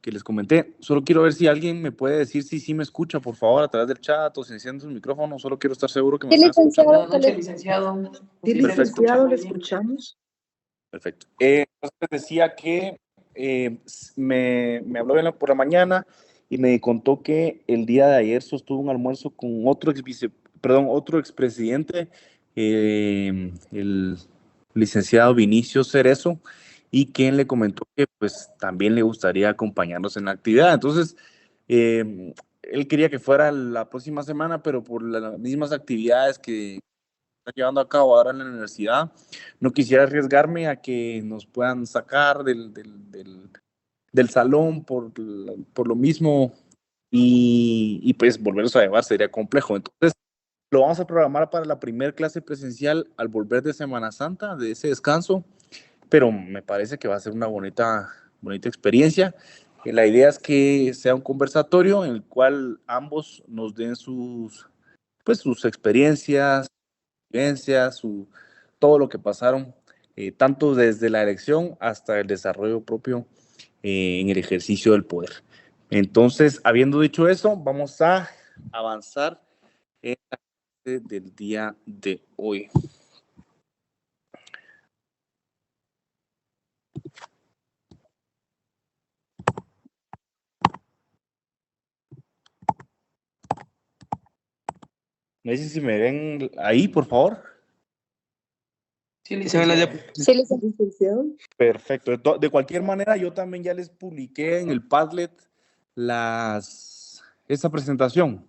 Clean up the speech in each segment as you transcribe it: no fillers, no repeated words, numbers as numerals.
que les comenté. Solo quiero ver si alguien me puede decir si sí me escucha, por favor, a través del chat o si enciende su micrófono. Solo quiero estar seguro que me están escuchando. Buenas noches, licenciado. Sí, licenciado, le escuchamos. Perfecto. Entonces decía que me habló por la mañana y me contó que el día de ayer sostuvo un almuerzo con otro expresidente, el licenciado Vinicio Cerezo, y quien le comentó que pues también le gustaría acompañarnos en la actividad. Entonces, él quería que fuera la próxima semana, pero por las mismas actividades que está llevando a cabo ahora en la universidad, no quisiera arriesgarme a que nos puedan sacar del salón por lo mismo y pues volverlos a llevar sería complejo. Entonces, lo vamos a programar para la primera clase presencial al volver de Semana Santa, de ese descanso, pero me parece que va a ser una bonita experiencia. La idea es que sea un conversatorio en el cual ambos nos den sus experiencias, vivencias, todo lo que pasaron, tanto desde la elección hasta el desarrollo propio en el ejercicio del poder. Entonces, habiendo dicho eso, vamos a avanzar en la clase del día de hoy. ¿Me dicen si me ven ahí, por favor? Sí, licenciado. Sí, licenciado. Perfecto. De cualquier manera, yo también ya les publiqué en el Padlet esa presentación.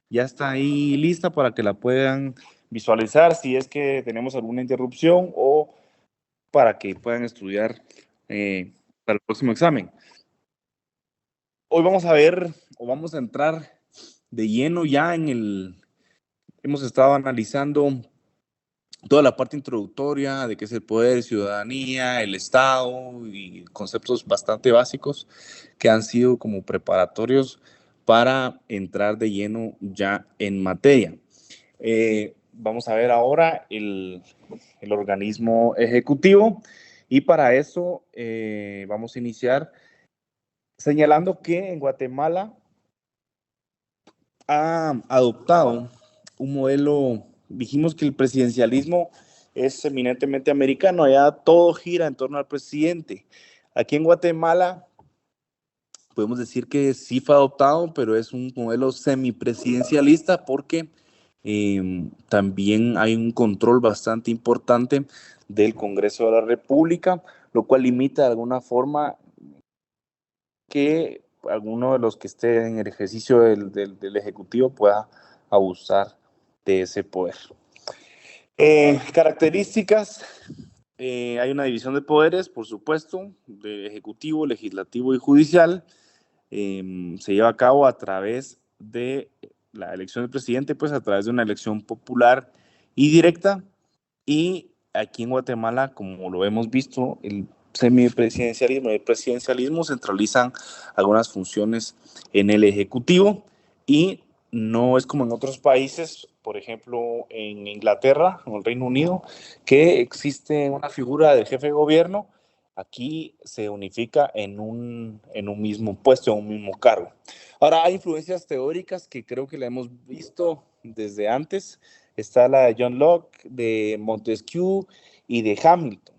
Ya está ahí lista para que la puedan visualizar si es que tenemos alguna interrupción o para que puedan estudiar para el próximo examen. Hoy vamos a ver o vamos a entrar de lleno ya hemos estado analizando toda la parte introductoria de qué es el poder, ciudadanía, el Estado y conceptos bastante básicos que han sido como preparatorios para entrar de lleno ya en materia. Vamos a ver ahora el organismo ejecutivo y para eso vamos a iniciar señalando que en Guatemala ha adoptado un modelo. Dijimos que el presidencialismo es eminentemente americano, allá todo gira en torno al presidente. Aquí en Guatemala podemos decir que sí fue adoptado, pero es un modelo semipresidencialista porque también hay un control bastante importante del Congreso de la República, lo cual limita de alguna forma que alguno de los que esté en el ejercicio del Ejecutivo pueda abusar de ese poder. Características, hay una división de poderes, por supuesto, de ejecutivo, legislativo y judicial. Se lleva a cabo a través de la elección del presidente, pues a través de una elección popular y directa. Y aquí en Guatemala, como lo hemos visto, el semipresidencialismo y el presidencialismo centralizan algunas funciones en el Ejecutivo y no es como en otros países, por ejemplo en Inglaterra, en el Reino Unido, que existe una figura del jefe de gobierno. Aquí se unifica en un mismo puesto, en un mismo cargo. Ahora, hay influencias teóricas que creo que la hemos visto desde antes. Está la de John Locke, de Montesquieu y de Hamilton.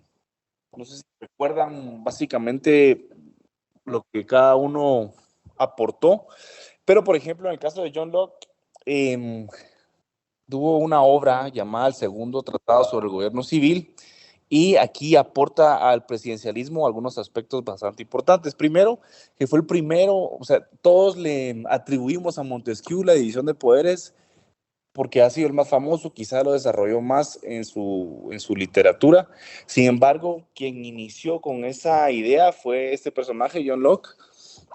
No sé si recuerdan básicamente lo que cada uno aportó, pero por ejemplo en el caso de John Locke, tuvo una obra llamada El Segundo Tratado sobre el Gobierno Civil y aquí aporta al presidencialismo algunos aspectos bastante importantes. Primero, que fue el primero, o sea, todos le atribuimos a Montesquieu la división de poderes porque ha sido el más famoso, quizá lo desarrolló más en su literatura. Sin embargo, quien inició con esa idea fue este personaje, John Locke.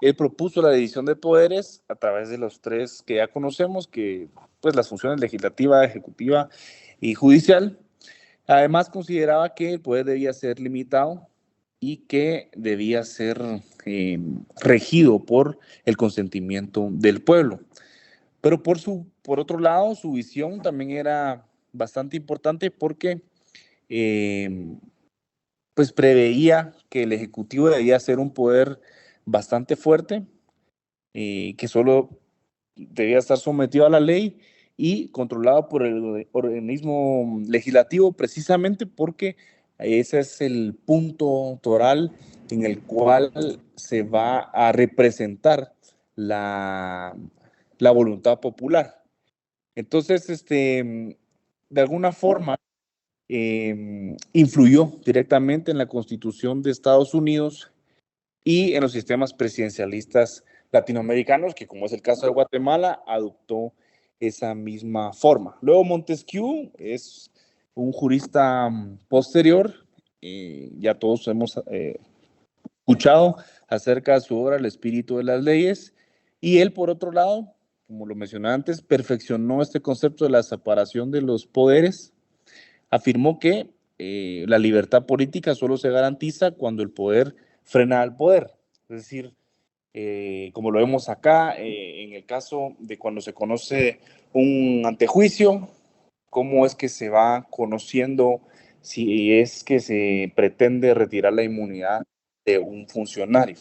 Él propuso la división de poderes a través de los tres que ya conocemos, que pues las funciones legislativa, ejecutiva y judicial. Además, consideraba que el poder debía ser limitado y que debía ser regido por el consentimiento del pueblo. Pero por otro lado, su visión también era bastante importante porque pues preveía que el Ejecutivo debía ser un poder bastante fuerte, que solo debía estar sometido a la ley y controlado por el organismo legislativo, precisamente porque ese es el punto toral en el cual se va a representar la voluntad popular. Entonces, de alguna forma, influyó directamente en la Constitución de Estados Unidos y en los sistemas presidencialistas latinoamericanos, que como es el caso de Guatemala, adoptó esa misma forma. Luego Montesquieu es un jurista posterior, ya todos hemos escuchado acerca de su obra El espíritu de las leyes, y él, por otro lado, como lo mencioné antes, perfeccionó este concepto de la separación de los poderes. Afirmó que la libertad política solo se garantiza cuando el poder frena al poder. Es decir, como lo vemos acá, en el caso de cuando se conoce un antejuicio, cómo es que se va conociendo si es que se pretende retirar la inmunidad de un funcionario.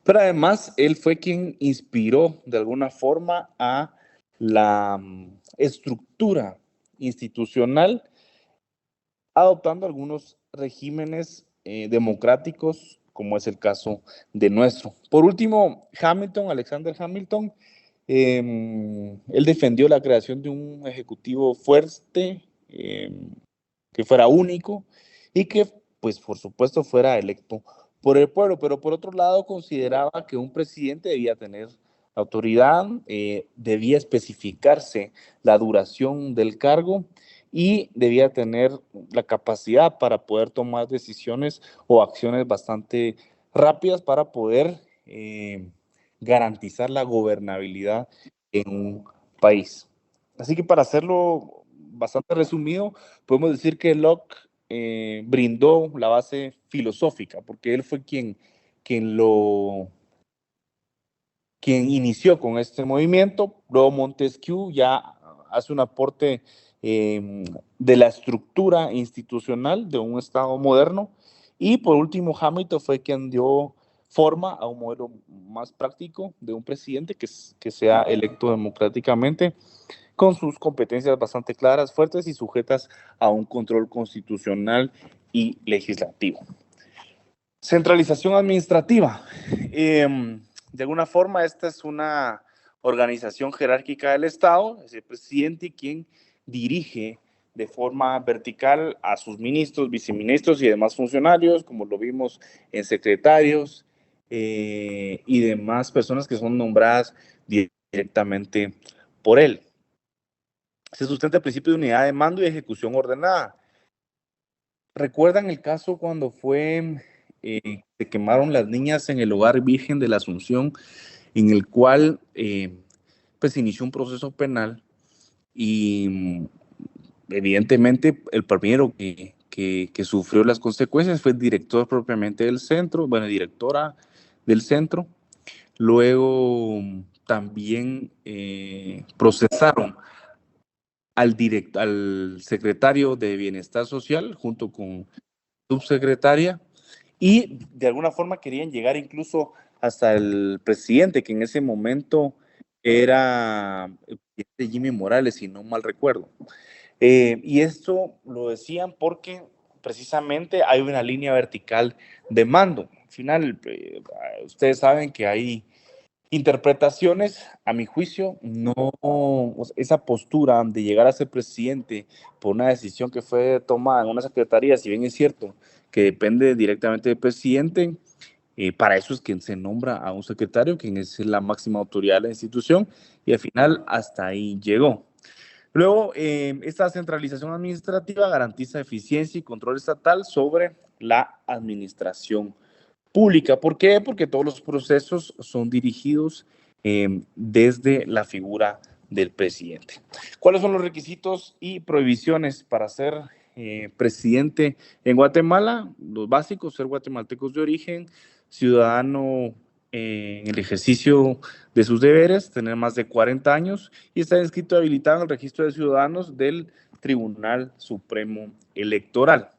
Pero además, él fue quien inspiró de alguna forma a la estructura institucional, adoptando algunos regímenes democráticos, como es el caso de nuestro. Por último, Hamilton, Alexander Hamilton, él defendió la creación de un ejecutivo fuerte, que fuera único y que, pues, por supuesto, fuera electo por el pueblo, pero por otro lado consideraba que un presidente debía tener autoridad, debía especificarse la duración del cargo y debía tener la capacidad para poder tomar decisiones o acciones bastante rápidas para poder garantizar la gobernabilidad en un país. Así que para hacerlo bastante resumido, podemos decir que Locke brindó la base filosófica, porque él fue quien inició con este movimiento. Luego Montesquieu ya hace un aporte de la estructura institucional de un Estado moderno. Y por último, Hamilton fue quien dio forma a un modelo más práctico de un presidente que sea electo democráticamente, con sus competencias bastante claras, fuertes y sujetas a un control constitucional y legislativo. Centralización administrativa. De alguna forma, esta es una organización jerárquica del Estado, es el presidente quien dirige de forma vertical a sus ministros, viceministros y demás funcionarios, como lo vimos en secretarios y demás personas que son nombradas directamente por él. Se sustenta el principio de unidad de mando y ejecución ordenada. ¿Recuerdan el caso cuando se quemaron las niñas en el Hogar Virgen de la Asunción, en el cual pues inició un proceso penal y evidentemente el primero que sufrió las consecuencias fue el director propiamente del centro, bueno, directora del centro. Luego también procesaron al secretario de Bienestar Social junto con subsecretaria, y de alguna forma querían llegar incluso hasta el presidente, que en ese momento era el presidente Jimmy Morales, si no mal recuerdo. Y esto lo decían porque precisamente hay una línea vertical de mando. Al final, ustedes saben que hay interpretaciones, a mi juicio, no, esa postura de llegar a ser presidente por una decisión que fue tomada en una secretaría, si bien es cierto que depende directamente del presidente, para eso es que se nombra a un secretario, quien es la máxima autoridad de la institución, y al final hasta ahí llegó. Luego, esta centralización administrativa garantiza eficiencia y control estatal sobre la administración pública. ¿Por qué? Porque todos los procesos son dirigidos desde la figura del presidente. ¿Cuáles son los requisitos y prohibiciones para ser presidente en Guatemala? Los básicos: ser guatemaltecos de origen, ciudadano en el ejercicio de sus deberes, tener más de 40 años y estar inscrito y habilitado en el registro de ciudadanos del Tribunal Supremo Electoral.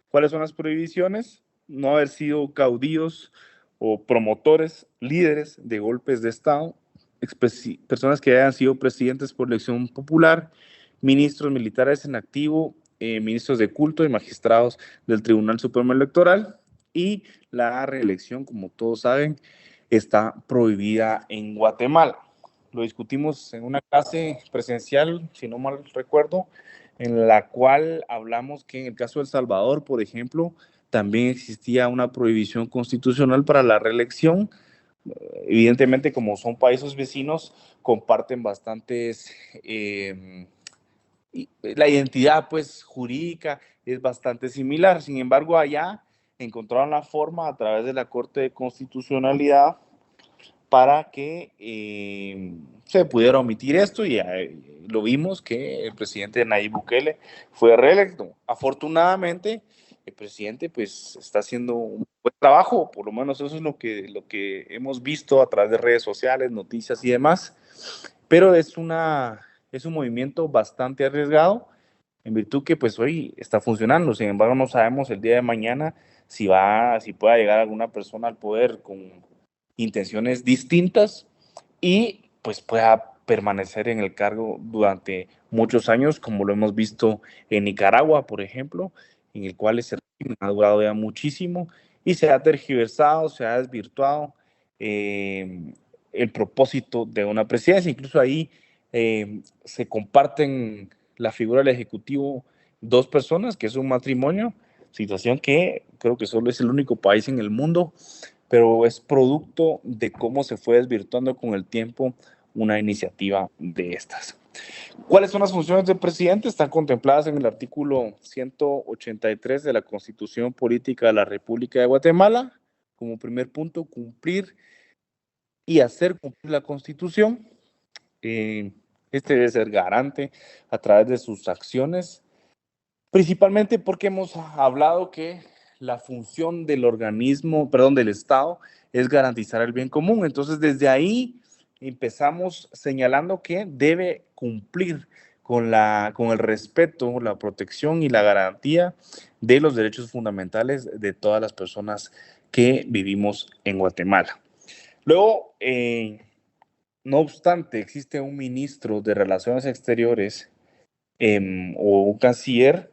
¿Cuáles son las prohibiciones? No haber sido caudillos o promotores, líderes de golpes de Estado, personas que hayan sido presidentes por elección popular, ministros militares en activo, ministros de culto y magistrados del Tribunal Supremo Electoral, y la reelección, como todos saben, está prohibida en Guatemala. Lo discutimos en una clase presencial, si no mal recuerdo, en la cual hablamos que en el caso de El Salvador, por ejemplo, también existía una prohibición constitucional para la reelección. Evidentemente, como son países vecinos, comparten bastantes, la identidad pues jurídica es bastante similar. Sin embargo, allá encontraron la forma a través de la Corte de Constitucionalidad para que se pudiera omitir esto, y lo vimos que el presidente Nayib Bukele fue reelecto. Afortunadamente, el presidente pues está haciendo un buen trabajo, por lo menos eso es lo que hemos visto a través de redes sociales, noticias y demás, pero es un movimiento bastante arriesgado, en virtud que pues hoy está funcionando. Sin embargo, no sabemos el día de mañana si pueda llegar alguna persona al poder con intenciones distintas y pues pueda permanecer en el cargo durante muchos años, como lo hemos visto en Nicaragua, por ejemplo, en el cual ese régimen ha durado ya muchísimo y se ha tergiversado, se ha desvirtuado el propósito de una presidencia. Incluso ahí se comparten la figura del Ejecutivo dos personas, que es un matrimonio, situación que creo que solo es el único país en el mundo, pero es producto de cómo se fue desvirtuando con el tiempo una iniciativa de estas. ¿Cuáles son las funciones del presidente? Están contempladas en el artículo 183 de la Constitución Política de la República de Guatemala. Como primer punto, cumplir y hacer cumplir la Constitución. Este debe ser garante a través de sus acciones, principalmente porque hemos hablado que la función del del Estado, es garantizar el bien común. Entonces, desde ahí empezamos señalando que debe cumplir con el respeto, la protección y la garantía de los derechos fundamentales de todas las personas que vivimos en Guatemala. Luego, no obstante, existe un ministro de Relaciones Exteriores o un canciller.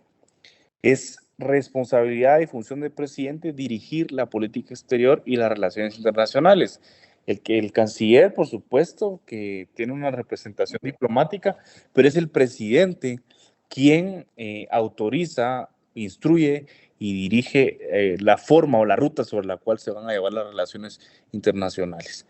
Es responsabilidad y función del presidente dirigir la política exterior y las relaciones internacionales. El canciller, por supuesto, que tiene una representación diplomática, pero es el presidente quien autoriza, instruye y dirige la forma o la ruta sobre la cual se van a llevar las relaciones internacionales.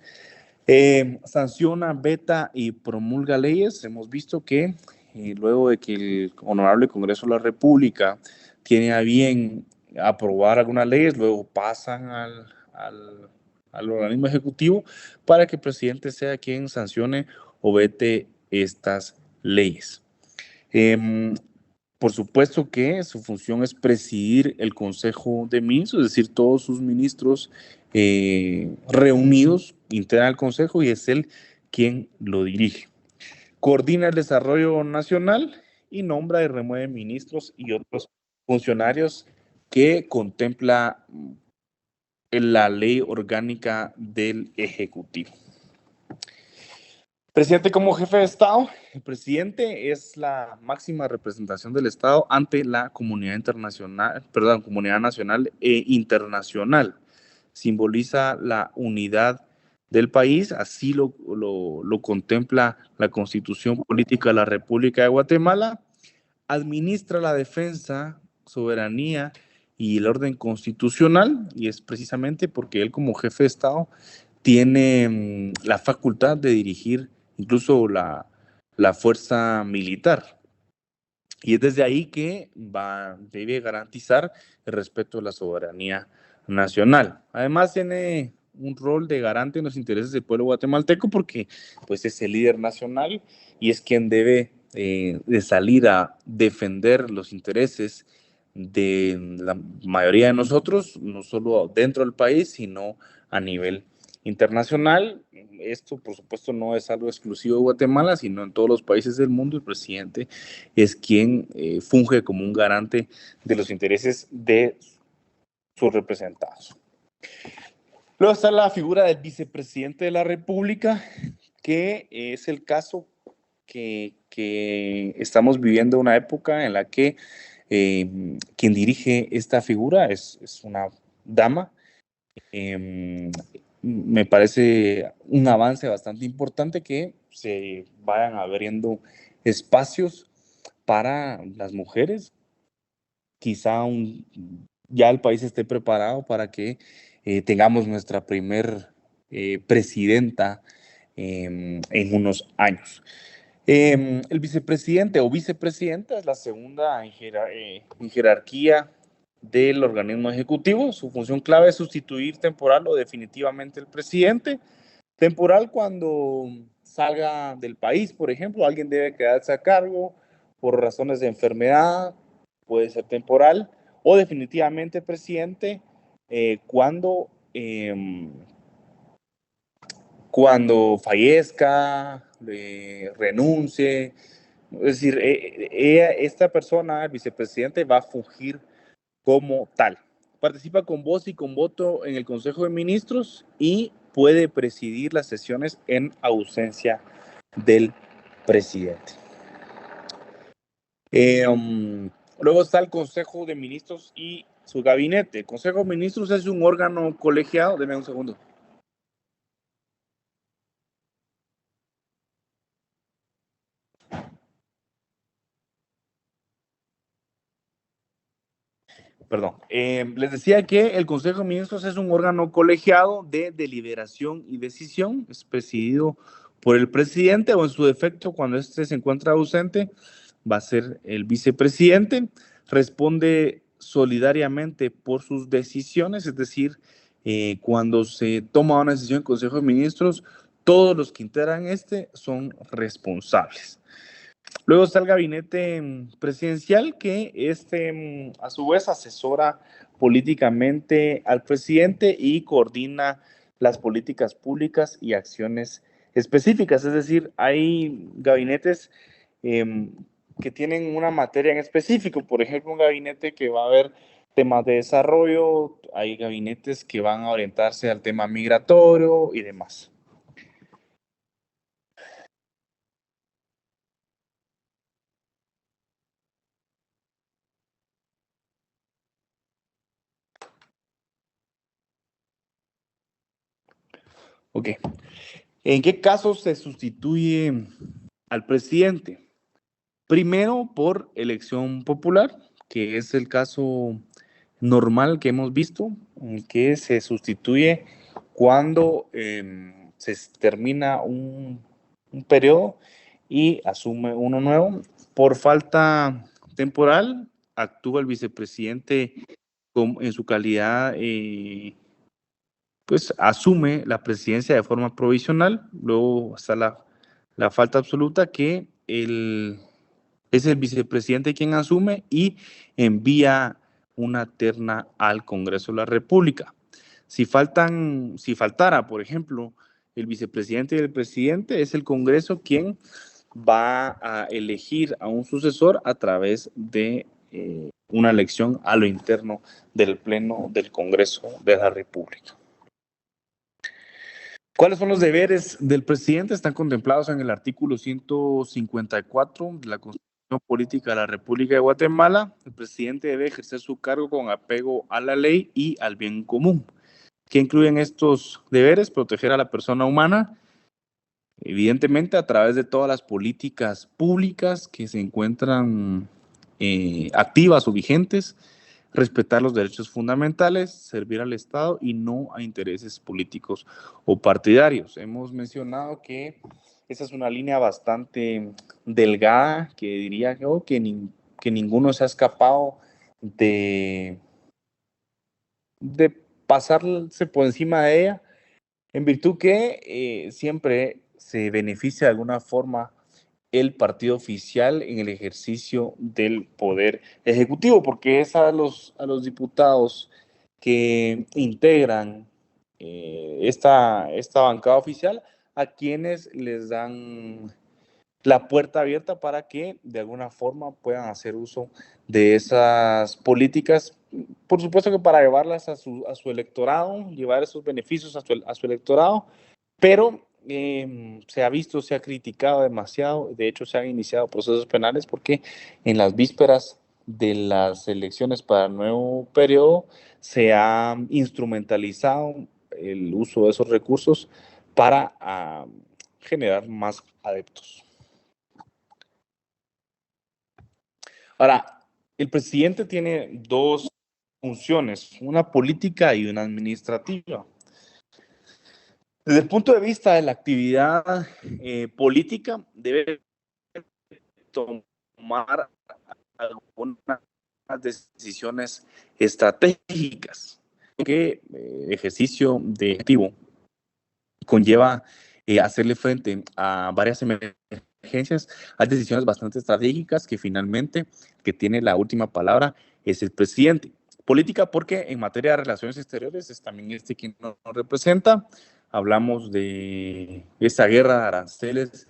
Sanciona, veta y promulga leyes. Hemos visto que luego de que el Honorable Congreso de la República tiene a bien aprobar algunas leyes, luego pasan al organismo ejecutivo para que el presidente sea quien sancione o vete estas leyes. Por supuesto que su función es presidir el Consejo de Ministros, es decir, todos sus ministros reunidos integran el Consejo y es él quien lo dirige. Coordina el desarrollo nacional y nombra y remueve ministros y otros funcionarios que contempla la ley orgánica del Ejecutivo. Presidente como jefe de Estado. El presidente es la máxima representación del Estado ante la comunidad nacional e internacional. Simboliza la unidad del país, así lo contempla la Constitución Política de la República de Guatemala. Administra la defensa, soberanía y el orden constitucional, y es precisamente porque él como jefe de Estado tiene la facultad de dirigir incluso la fuerza militar. Y es desde ahí que debe garantizar el respeto a la soberanía nacional. Además tiene un rol de garante en los intereses del pueblo guatemalteco porque pues es el líder nacional y es quien debe de salir a defender los intereses de la mayoría de nosotros, no solo dentro del país, sino a nivel internacional. Esto, por supuesto, no es algo exclusivo de Guatemala, sino en todos los países del mundo. El presidente es quien funge como un garante de los intereses de sus representados. Luego está la figura del vicepresidente de la República, que es el caso que estamos viviendo una época en la que quien dirige esta figura es una dama. Me parece un avance bastante importante que se vayan abriendo espacios para las mujeres. Quizá ya el país esté preparado para que tengamos nuestra primer presidenta en unos años. El vicepresidente o vicepresidenta es la segunda en jerarquía del organismo ejecutivo. Su función clave es sustituir temporal o definitivamente el presidente. Temporal cuando salga del país, por ejemplo, alguien debe quedarse a cargo por razones de enfermedad, puede ser temporal, o definitivamente presidente cuando fallezca, renuncie. Es decir, esta persona, el vicepresidente, va a fungir como tal. Participa con voz y con voto en el Consejo de Ministros y puede presidir las sesiones en ausencia del presidente. Luego está el Consejo de Ministros y su gabinete. El Consejo de Ministros es un órgano colegiado. Deme un segundo. Perdón. Les decía que el Consejo de Ministros es un órgano colegiado de deliberación y decisión. Es presidido por el presidente o en su defecto, cuando éste se encuentra ausente, va a ser el vicepresidente. Responde solidariamente por sus decisiones, es decir, cuando se toma una decisión en el Consejo de Ministros, todos los que integran son responsables. Luego está el gabinete presidencial, que a su vez asesora políticamente al presidente y coordina las políticas públicas y acciones específicas. Es decir, hay gabinetes que tienen una materia en específico. Por ejemplo, un gabinete que va a ver temas de desarrollo, hay gabinetes que van a orientarse al tema migratorio y demás. Ok. ¿En qué casos se sustituye al presidente? Primero, por elección popular, que es el caso normal que hemos visto, en el que se sustituye cuando se termina un periodo y asume uno nuevo. Por falta temporal, actúa el vicepresidente en su calidad pues asume la presidencia de forma provisional. Luego está la falta absoluta, que es el vicepresidente quien asume y envía una terna al Congreso de la República. Si faltara, por ejemplo, el vicepresidente y el presidente, es el Congreso quien va a elegir a un sucesor a través de una elección a lo interno del Pleno del Congreso de la República. ¿Cuáles son los deberes del presidente? Están contemplados en el artículo 154 de la Constitución Política de la República de Guatemala. El presidente debe ejercer su cargo con apego a la ley y al bien común. ¿Qué incluyen estos deberes? Proteger a la persona humana, evidentemente a través de todas las políticas públicas que se encuentran activas o vigentes, respetar los derechos fundamentales, servir al Estado y no a intereses políticos o partidarios. Hemos mencionado que esa es una línea bastante delgada, que diría yo que ninguno se ha escapado de pasarse por encima de ella, en virtud que siempre se beneficia de alguna forma el partido oficial en el ejercicio del poder ejecutivo, porque es a los diputados que integran esta bancada oficial a quienes les dan la puerta abierta para que de alguna forma puedan hacer uso de esas políticas, por supuesto que para llevarlas a su electorado, llevar esos beneficios a su electorado, pero se ha visto, se ha criticado demasiado, de hecho se han iniciado procesos penales porque en las vísperas de las elecciones para el nuevo periodo se ha instrumentalizado el uso de esos recursos para generar más adeptos. Ahora, el presidente tiene dos funciones, una política y una administrativa. Desde el punto de vista de la actividad política, debe tomar algunas decisiones estratégicas que ejercicio de activo conlleva hacerle frente a varias emergencias. Hay decisiones bastante estratégicas que finalmente que tiene la última palabra es el presidente. Política porque en materia de relaciones exteriores es también quien nos representa. Hablamos de esa guerra de aranceles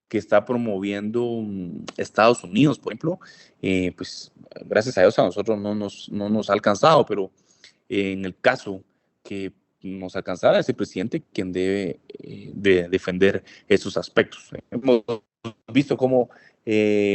que está promoviendo Estados Unidos, por ejemplo, pues gracias a Dios a nosotros no nos ha alcanzado, pero en el caso que nos alcanzara, es el presidente quien debe de defender esos aspectos. Hemos visto cómo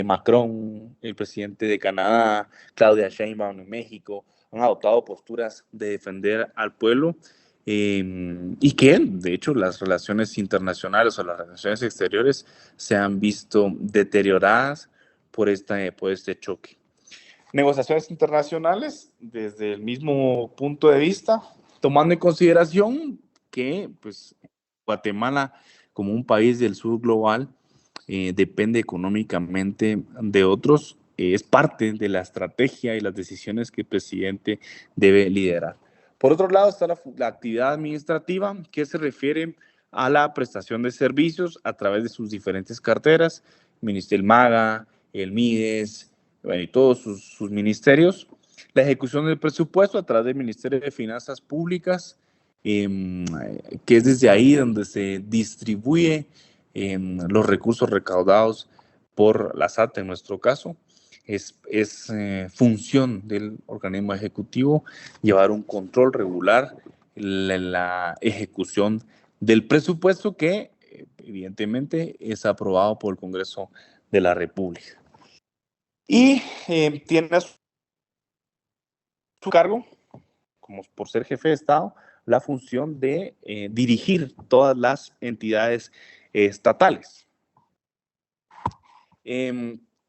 Macron, el presidente de Canadá, Claudia Sheinbaum en México, han adoptado posturas de defender al pueblo y que, de hecho, las relaciones internacionales o las relaciones exteriores se han visto deterioradas por este choque. Negociaciones internacionales, desde el mismo punto de vista, tomando en consideración que pues, Guatemala, como un país del sur global, depende económicamente de otros, es parte de la estrategia y las decisiones que el presidente debe liderar. Por otro lado está la actividad administrativa, que se refiere a la prestación de servicios a través de sus diferentes carteras, el MAGA, el MIDES, bueno, y todos sus ministerios. La ejecución del presupuesto a través del Ministerio de Finanzas Públicas, que es desde ahí donde se distribuye los recursos recaudados por la SAT en nuestro caso. Es función del organismo ejecutivo llevar un control regular en la ejecución del presupuesto que evidentemente es aprobado por el Congreso de la República. Y tiene a su cargo, como por ser jefe de Estado, la función de dirigir todas las entidades estatales.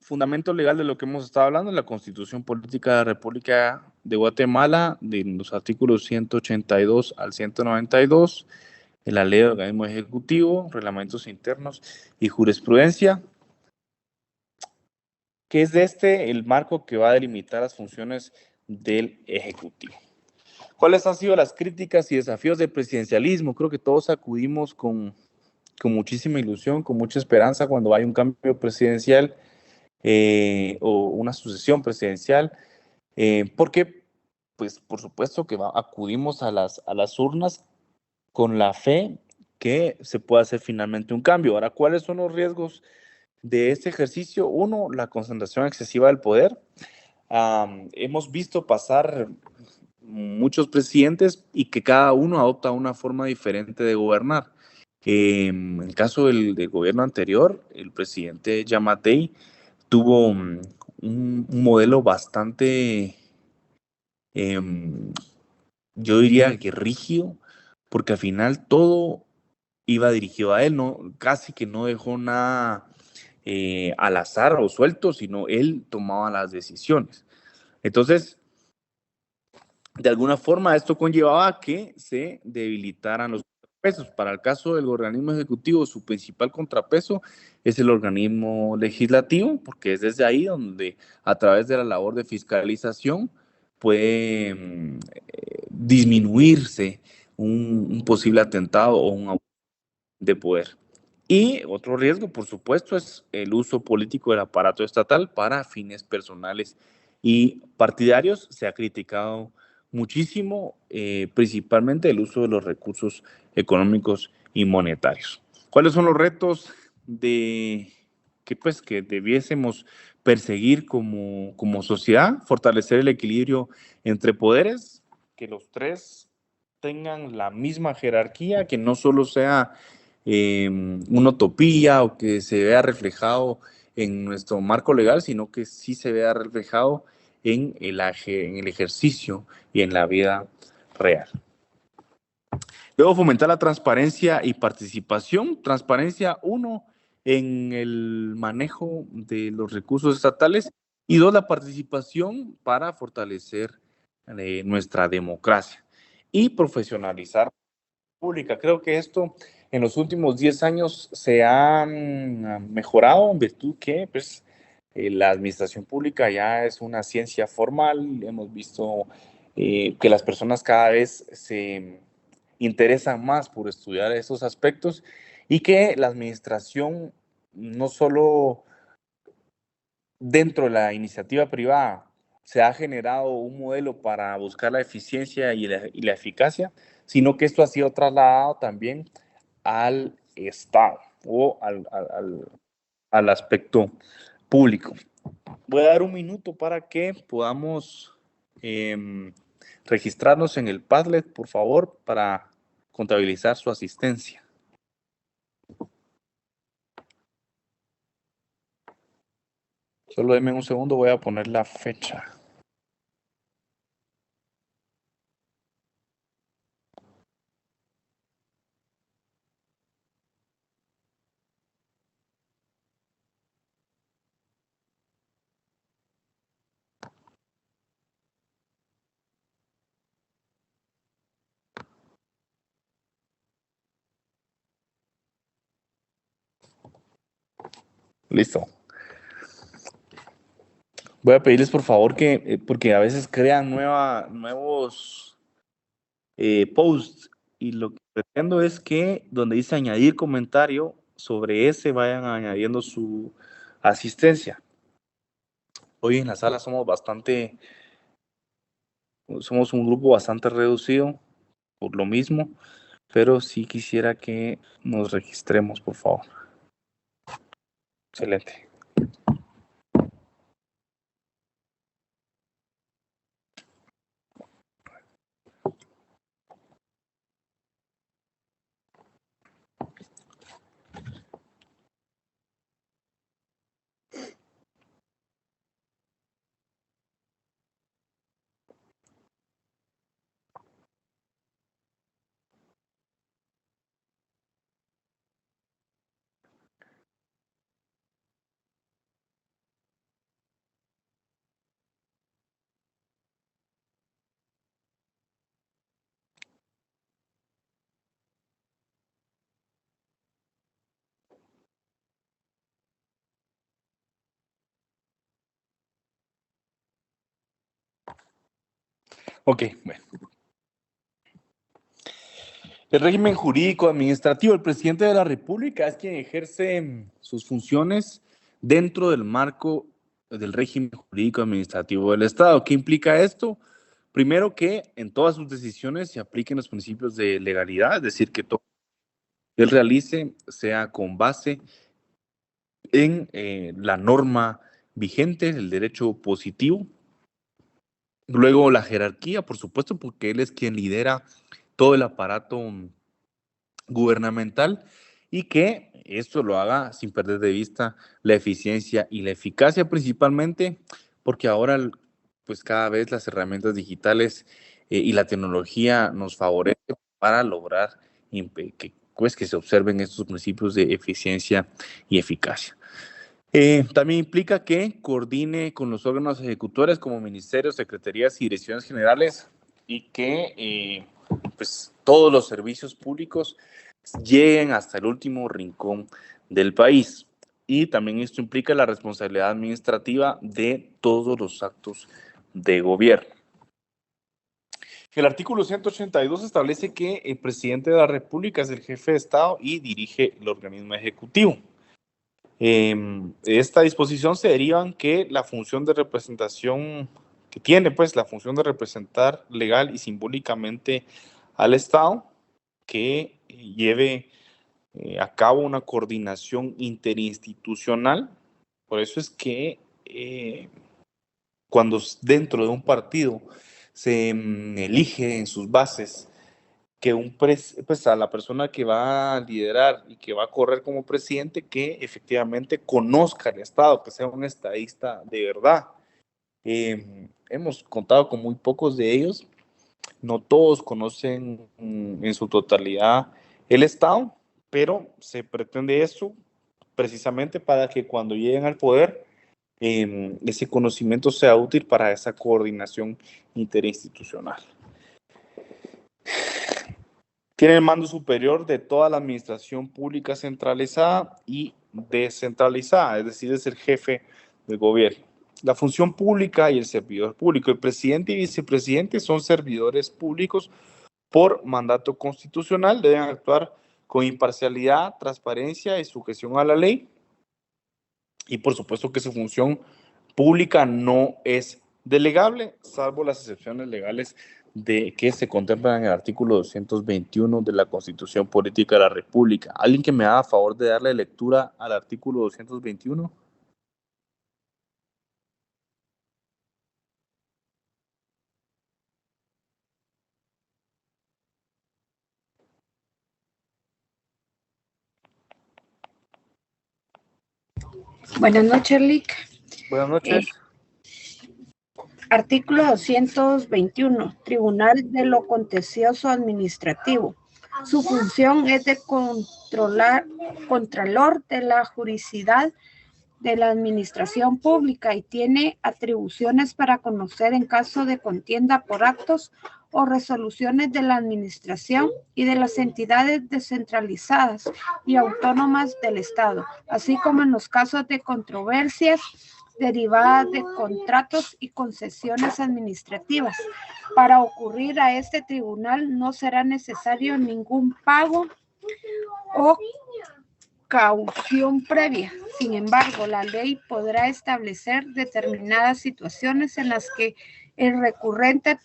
Fundamento legal de lo que hemos estado hablando, la Constitución Política de la República de Guatemala, de los artículos 182 al 192, en la Ley de Organismo Ejecutivo, Reglamentos Internos y Jurisprudencia, que es el marco que va a delimitar las funciones del Ejecutivo. ¿Cuáles han sido las críticas y desafíos del presidencialismo? Creo que todos acudimos con muchísima ilusión, con mucha esperanza cuando hay un cambio presidencial o una sucesión presidencial, porque, pues, por supuesto que acudimos a las urnas con la fe que se pueda hacer finalmente un cambio. Ahora, ¿cuáles son los riesgos de este ejercicio? Uno, la concentración excesiva del poder. Hemos visto pasar muchos presidentes y que cada uno adopta una forma diferente de gobernar. En el caso del gobierno anterior, el presidente Yamatei tuvo un modelo bastante, yo diría que rígido, porque al final todo iba dirigido a él, casi que no dejó nada al azar o suelto, sino él tomaba las decisiones. Entonces, de alguna forma esto conllevaba a que se debilitaran los contrapesos. Para el caso del organismo ejecutivo, su principal contrapeso es el organismo legislativo, porque es desde ahí donde a través de la labor de fiscalización puede disminuirse un posible atentado o un abuso de poder. Y otro riesgo, por supuesto, es el uso político del aparato estatal para fines personales y partidarios. Se ha criticado muchísimo, principalmente el uso de los recursos económicos y monetarios. ¿Cuáles son los retos que debiésemos perseguir como sociedad? Fortalecer el equilibrio entre poderes, que los tres tengan la misma jerarquía, que no solo sea una utopía o que se vea reflejado en nuestro marco legal, sino que sí se vea reflejado en el ejercicio y en la vida real. Luego, fomentar la transparencia y participación. Transparencia, uno, en el manejo de los recursos estatales, y dos, la participación para fortalecer nuestra democracia y profesionalizar la pública. Creo que esto en los últimos 10 años se ha mejorado en virtud que pues, la administración pública ya es una ciencia formal. Hemos visto que las personas cada vez se interesan más por estudiar esos aspectos y que la administración no solo dentro de la iniciativa privada se ha generado un modelo para buscar la eficiencia y la eficacia, sino que esto ha sido trasladado también al Estado o al aspecto público. Voy a dar un minuto para que podamos registrarnos en el Padlet, por favor, para contabilizar su asistencia. Solo denme un segundo, voy a poner la fecha. Listo. Voy a pedirles por favor que, porque a veces crean nuevos posts, y lo que pretendo es que donde dice añadir comentario, sobre ese vayan añadiendo su asistencia. Hoy en la sala somos un grupo bastante reducido por lo mismo, pero sí quisiera que nos registremos, por favor. Excelente. Ok, bueno. El régimen jurídico administrativo. El presidente de la República es quien ejerce sus funciones dentro del marco del régimen jurídico administrativo del Estado. ¿Qué implica esto? Primero, que en todas sus decisiones se apliquen los principios de legalidad, es decir, que todo lo que él realice sea con base en la norma vigente, el derecho positivo. Luego, la jerarquía, por supuesto, porque él es quien lidera todo el aparato gubernamental, y que esto lo haga sin perder de vista la eficiencia y la eficacia, principalmente porque ahora pues cada vez las herramientas digitales y la tecnología nos favorece para lograr que se observen estos principios de eficiencia y eficacia. También implica que coordine con los órganos ejecutores como ministerios, secretarías y direcciones generales, y que pues todos los servicios públicos lleguen hasta el último rincón del país. Y también esto implica la responsabilidad administrativa de todos los actos de gobierno. El artículo 182 establece que el presidente de la República es el jefe de Estado y dirige el organismo ejecutivo. Esta disposición se deriva en que la función de representación que tiene pues la función de representar legal y simbólicamente al Estado, que lleve a cabo una coordinación interinstitucional. Por eso es que cuando dentro de un partido se elige en sus bases que pues a la persona que va a liderar y que va a correr como presidente, que efectivamente conozca el Estado, que sea un estadista de verdad. Hemos contado con muy pocos de ellos, no todos conocen en su totalidad el Estado, pero se pretende eso precisamente para que cuando lleguen al poder, ese conocimiento sea útil para esa coordinación interinstitucional. Tiene el mando superior de toda la administración pública centralizada y descentralizada, es decir, es el jefe del gobierno. La función pública y el servidor público. El presidente y vicepresidente son servidores públicos por mandato constitucional, deben actuar con imparcialidad, transparencia y sujeción a la ley. Y por supuesto que su función pública no es delegable, salvo las excepciones legales que se contemplan en el artículo 221 de la Constitución Política de la República. ¿Alguien que me haga a favor de darle lectura al artículo 221? Buenas noches, Lick. Buenas noches. Artículo 221. Tribunal de lo Contencioso Administrativo. Su función es de contralor de la juridicidad de la administración pública y tiene atribuciones para conocer en caso de contienda por actos o resoluciones de la administración y de las entidades descentralizadas y autónomas del Estado, así como en los casos de controversias derivadas de contratos y concesiones administrativas. Para ocurrir a este tribunal no será necesario ningún pago o caución previa. Sin embargo, la ley podrá establecer determinadas situaciones en las que el recurrente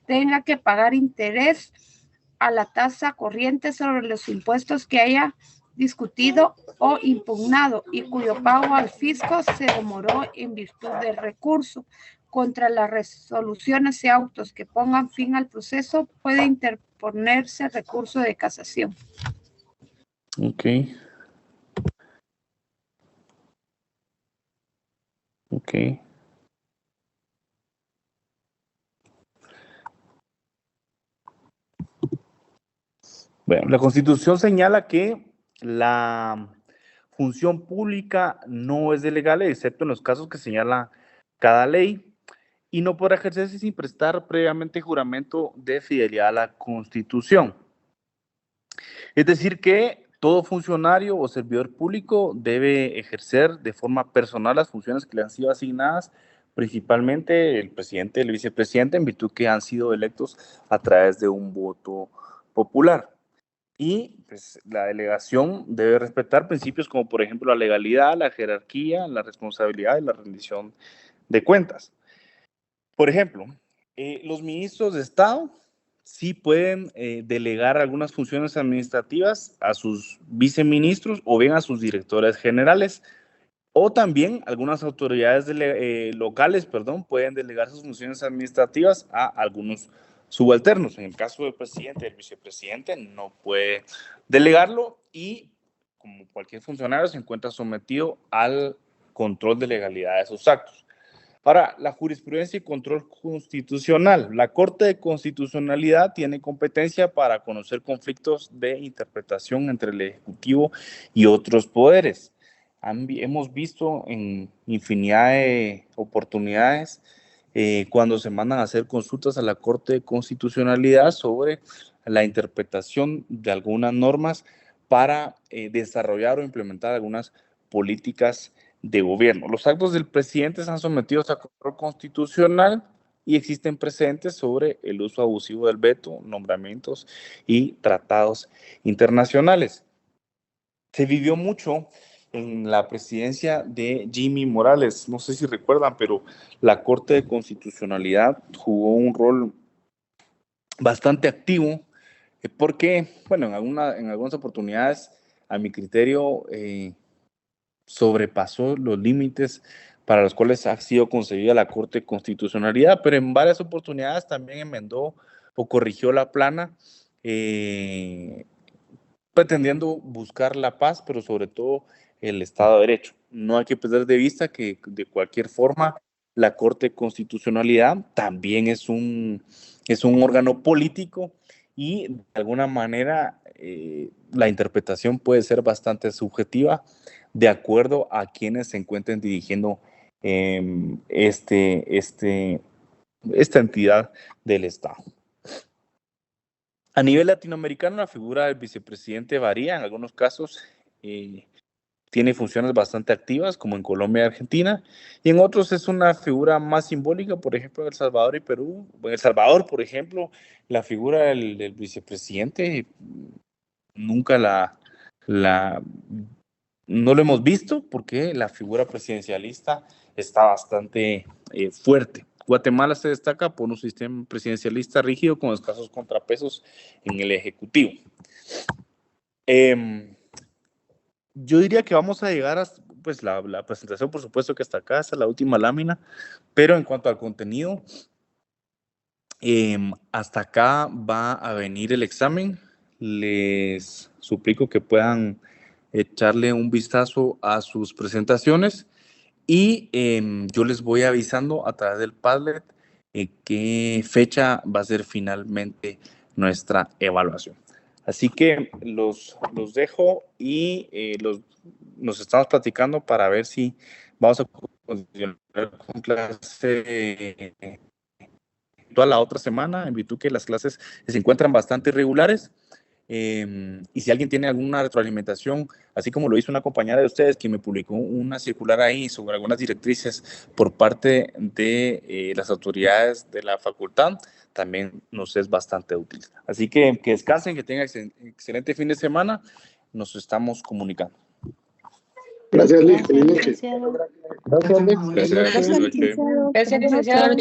tenga que pagar interés a la tasa corriente sobre los impuestos que haya discutido o impugnado y cuyo pago al fisco se demoró en virtud del recurso. Contra las resoluciones y autos que pongan fin al proceso puede interponerse recurso de casación. Ok. Bueno, la Constitución señala que la función pública no es delegable, excepto en los casos que señala cada ley, y no podrá ejercerse sin prestar previamente juramento de fidelidad a la Constitución. Es decir, que todo funcionario o servidor público debe ejercer de forma personal las funciones que le han sido asignadas, principalmente el presidente y el vicepresidente, en virtud que han sido electos a través de un voto popular. Y pues, la delegación debe respetar principios como, por ejemplo, la legalidad, la jerarquía, la responsabilidad y la rendición de cuentas. Por ejemplo, los ministros de Estado sí pueden delegar algunas funciones administrativas a sus viceministros o bien a sus directores generales, o también algunas autoridades locales, pueden delegar sus funciones administrativas a algunos subalternos. En el caso del presidente y del vicepresidente no puede delegarlo y, como cualquier funcionario, se encuentra sometido al control de legalidad de sus actos. Ahora, la jurisprudencia y control constitucional. La Corte de Constitucionalidad tiene competencia para conocer conflictos de interpretación entre el Ejecutivo y otros poderes. Hemos visto en infinidad de oportunidades cuando se mandan a hacer consultas a la Corte de Constitucionalidad sobre la interpretación de algunas normas para desarrollar o implementar algunas políticas de gobierno. Los actos del presidente están sometidos a control constitucional y existen precedentes sobre el uso abusivo del veto, nombramientos y tratados internacionales. Se vivió mucho en la presidencia de Jimmy Morales. No sé si recuerdan, pero la Corte de Constitucionalidad jugó un rol bastante activo porque, bueno, en algunas oportunidades, a mi criterio, sobrepasó los límites para los cuales ha sido concebida la Corte de Constitucionalidad, pero en varias oportunidades también enmendó o corrigió la plana, pretendiendo buscar la paz, pero sobre todo el Estado de Derecho. No hay que perder de vista que de cualquier forma la Corte de Constitucionalidad también es un órgano político y de alguna manera la interpretación puede ser bastante subjetiva de acuerdo a quienes se encuentren dirigiendo esta entidad del Estado. A nivel latinoamericano, la figura del vicepresidente varía. En algunos casos tiene funciones bastante activas, como en Colombia y Argentina, y en otros es una figura más simbólica, por ejemplo, en El Salvador y Perú. En El Salvador, por ejemplo, la figura del vicepresidente nunca no lo hemos visto porque la figura presidencialista está bastante fuerte. Guatemala se destaca por un sistema presidencialista rígido con escasos contrapesos en el Ejecutivo. Yo diría que vamos a llegar a, pues la presentación, por supuesto que hasta acá, hasta la última lámina, pero en cuanto al contenido, hasta acá va a venir el examen. Les suplico que puedan echarle un vistazo a sus presentaciones y yo les voy avisando a través del Padlet qué fecha va a ser finalmente nuestra evaluación. Así que los dejo y nos estamos platicando para ver si vamos a continuar con clase toda la otra semana, en virtud que las clases se encuentran bastante irregulares. Y si alguien tiene alguna retroalimentación, así como lo hizo una compañera de ustedes que me publicó una circular ahí sobre algunas directrices por parte de las autoridades de la facultad, también nos es bastante útil. Así que descansen, que tengan excelente fin de semana, nos estamos comunicando. Gracias, Liz. Feliz noche. Gracias, licenciado. Gracias, licenciado.